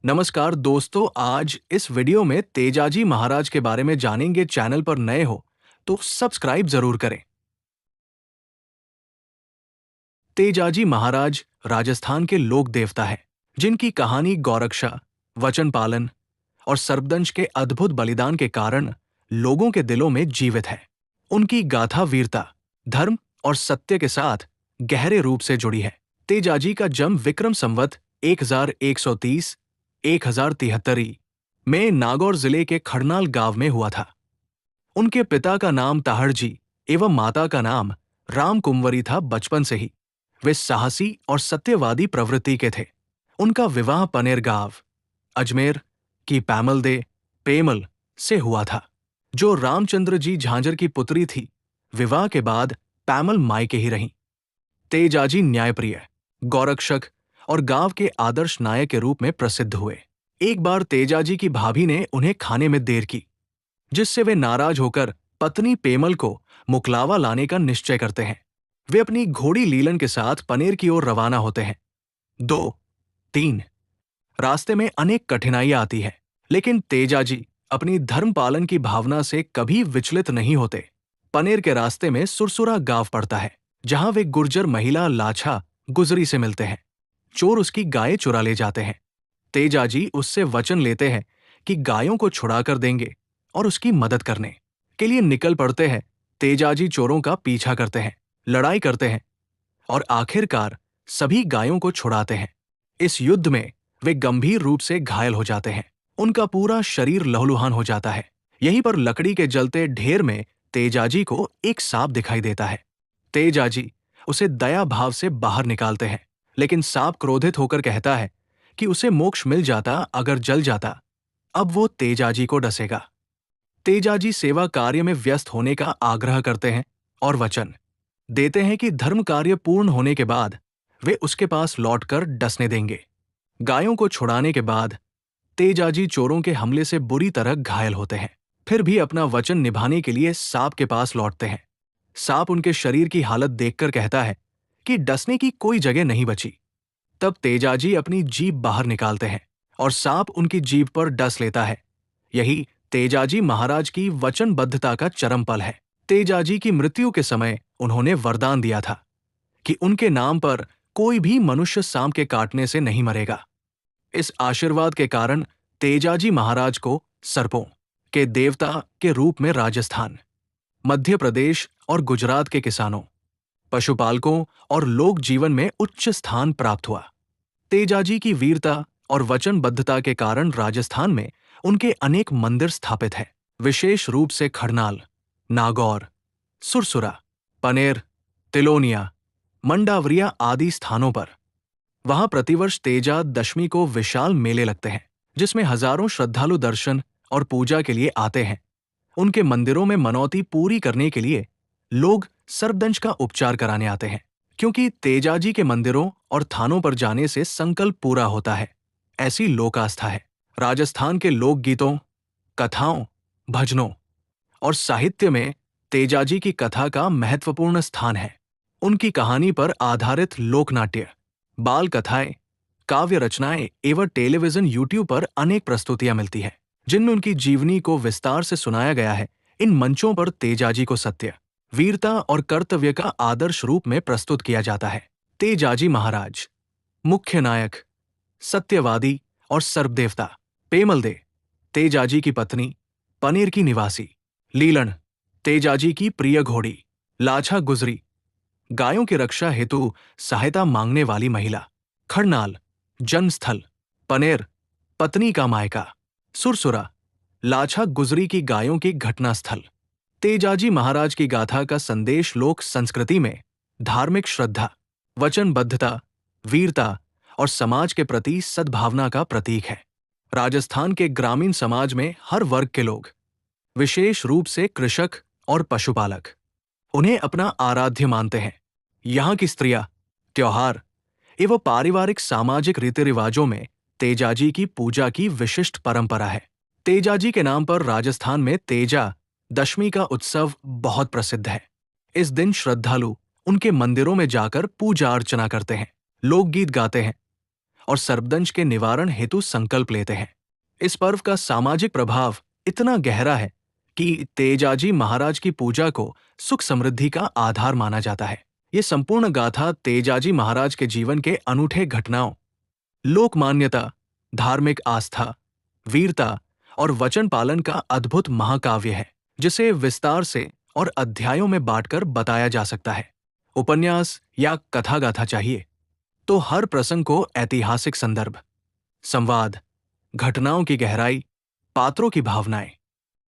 नमस्कार दोस्तों, आज इस वीडियो में तेजाजी महाराज के बारे में जानेंगे। चैनल पर नए हो तो सब्सक्राइब जरूर करें। तेजाजी महाराज राजस्थान के लोक देवता है, जिनकी कहानी गौरक्षा, वचन पालन और सर्पदंश के अद्भुत बलिदान के कारण लोगों के दिलों में जीवित है। उनकी गाथा वीरता, धर्म और सत्य के साथ गहरे रूप से जुड़ी है। तेजाजी का जन्म विक्रम संवत 1130 1073 में नागौर जिले के खड़नाल गांव में हुआ था। उनके पिता का नाम ताहड़जी एवं माता का नाम राम कुंवरी था। बचपन से ही वे साहसी और सत्यवादी प्रवृत्ति के थे। उनका विवाह पनेर गांव, अजमेर की पेमल से हुआ था, जो रामचंद्र जी झांझर की पुत्री थी। विवाह के बाद पैमल मायके ही रहीं। तेजाजी न्यायप्रिय, गौरक्षक और गांव के आदर्श नायक के रूप में प्रसिद्ध हुए। एक बार तेजाजी की भाभी ने उन्हें खाने में देर की, जिससे वे नाराज होकर पत्नी पेमल को मुकलावा लाने का निश्चय करते हैं। वे अपनी घोड़ी लीलन के साथ पनेर की ओर रवाना होते हैं। 2-3 रास्ते में अनेक कठिनाइयां आती है, लेकिन तेजाजी अपनी धर्म पालन की भावना से कभी विचलित नहीं होते। पनेर के रास्ते में सुरसुरा गांव पड़ता है, जहां वे गुर्जर महिला लाछा गुजरी से मिलते हैं। चोर उसकी गायें चुरा ले जाते हैं। तेजाजी उससे वचन लेते हैं कि गायों को छुड़ा कर देंगे और उसकी मदद करने के लिए निकल पड़ते हैं। तेजाजी चोरों का पीछा करते हैं, लड़ाई करते हैं और आखिरकार सभी गायों को छुड़ाते हैं। इस युद्ध में वे गंभीर रूप से घायल हो जाते हैं। उनका पूरा शरीर लहूलुहान हो जाता है। यहीं पर लकड़ी के जलते ढेर में तेजाजी को एक सांप दिखाई देता है। तेजाजी उसे दया भाव से बाहर निकालते हैं, लेकिन सांप क्रोधित होकर कहता है कि उसे मोक्ष मिल जाता अगर जल जाता। अब वो तेजाजी को डसेगा। तेजाजी सेवा कार्य में व्यस्त होने का आग्रह करते हैं और वचन देते हैं कि धर्म कार्य पूर्ण होने के बाद वे उसके पास लौटकर डसने देंगे। गायों को छुड़ाने के बाद तेजाजी चोरों के हमले से बुरी तरह घायल होते हैं, फिर भी अपना वचन निभाने के लिए सांप के पास लौटते हैं। सांप उनके शरीर की हालत देखकर कहता है कि डसने की कोई जगह नहीं बची। तब तेजाजी अपनी जीभ बाहर निकालते हैं और सांप उनकी जीभ पर डस लेता है। यही तेजाजी महाराज की वचनबद्धता का चरम पल है। तेजाजी की मृत्यु के समय उन्होंने वरदान दिया था कि उनके नाम पर कोई भी मनुष्य सांप के काटने से नहीं मरेगा। इस आशीर्वाद के कारण तेजाजी महाराज को सर्पों के देवता के रूप में राजस्थान, मध्य प्रदेश और गुजरात के किसानों, पशुपालकों और लोक जीवन में उच्च स्थान प्राप्त हुआ। तेजाजी की वीरता और वचनबद्धता के कारण राजस्थान में उनके अनेक मंदिर स्थापित हैं, विशेष रूप से खड़नाल, नागौर, सुरसुरा, पनेर, तिलोनिया, मंडावरिया आदि स्थानों पर। वहां प्रतिवर्ष तेजा दशमी को विशाल मेले लगते हैं, जिसमें हजारों श्रद्धालु दर्शन और पूजा के लिए आते हैं। उनके मंदिरों में मनौती पूरी करने के लिए लोग सर्पदंश का उपचार कराने आते हैं, क्योंकि तेजाजी के मंदिरों और थानों पर जाने से संकल्प पूरा होता है, ऐसी लोक आस्था है। राजस्थान के लोकगीतों, कथाओं, भजनों और साहित्य में तेजाजी की कथा का महत्वपूर्ण स्थान है। उनकी कहानी पर आधारित लोकनाट्य, बाल कथाएं, काव्य रचनाएं एवं टेलीविजन यूट्यूब पर अनेक प्रस्तुतियां मिलती हैं, जिनमें उनकी जीवनी को विस्तार से सुनाया गया है। इन मंचों पर तेजाजी को सत्य, वीरता और कर्तव्य का आदर्श रूप में प्रस्तुत किया जाता है। तेजाजी महाराज मुख्य नायक, सत्यवादी और सर्पदेवता। पेमल दे तेजाजी की पत्नी, पनेर की निवासी। लीलन तेजाजी की प्रिय घोड़ी। लाछा गुजरी गायों की रक्षा हेतु सहायता मांगने वाली महिला। खड़नाल जन्मस्थल। पनेर पत्नी का मायका। सुरसुरा लाछा गुजरी की गायों की घटना स्थल। तेजाजी महाराज की गाथा का संदेश लोक संस्कृति में धार्मिक श्रद्धा, वचनबद्धता, वीरता और समाज के प्रति सद्भावना का प्रतीक है। राजस्थान के ग्रामीण समाज में हर वर्ग के लोग, विशेष रूप से कृषक और पशुपालक, उन्हें अपना आराध्य मानते हैं। यहाँ की स्त्रियां त्योहार एवं पारिवारिक सामाजिक रीति रिवाजों में तेजाजी की पूजा की विशिष्ट परंपरा है। तेजाजी के नाम पर राजस्थान में तेजा दशमी का उत्सव बहुत प्रसिद्ध है। इस दिन श्रद्धालु उनके मंदिरों में जाकर पूजा अर्चना करते हैं, लोकगीत गाते हैं और सर्पदंश के निवारण हेतु संकल्प लेते हैं। इस पर्व का सामाजिक प्रभाव इतना गहरा है कि तेजाजी महाराज की पूजा को सुख समृद्धि का आधार माना जाता है। ये संपूर्ण गाथा तेजाजी महाराज के जीवन के अनूठे घटनाओं, लोक मान्यता, धार्मिक आस्था, वीरता और वचन पालन का अद्भुत महाकाव्य है, जिसे विस्तार से और अध्यायों में बांटकर बताया जा सकता है। उपन्यास या कथा गाथा चाहिए तो हर प्रसंग को ऐतिहासिक संदर्भ, संवाद, घटनाओं की गहराई, पात्रों की भावनाएं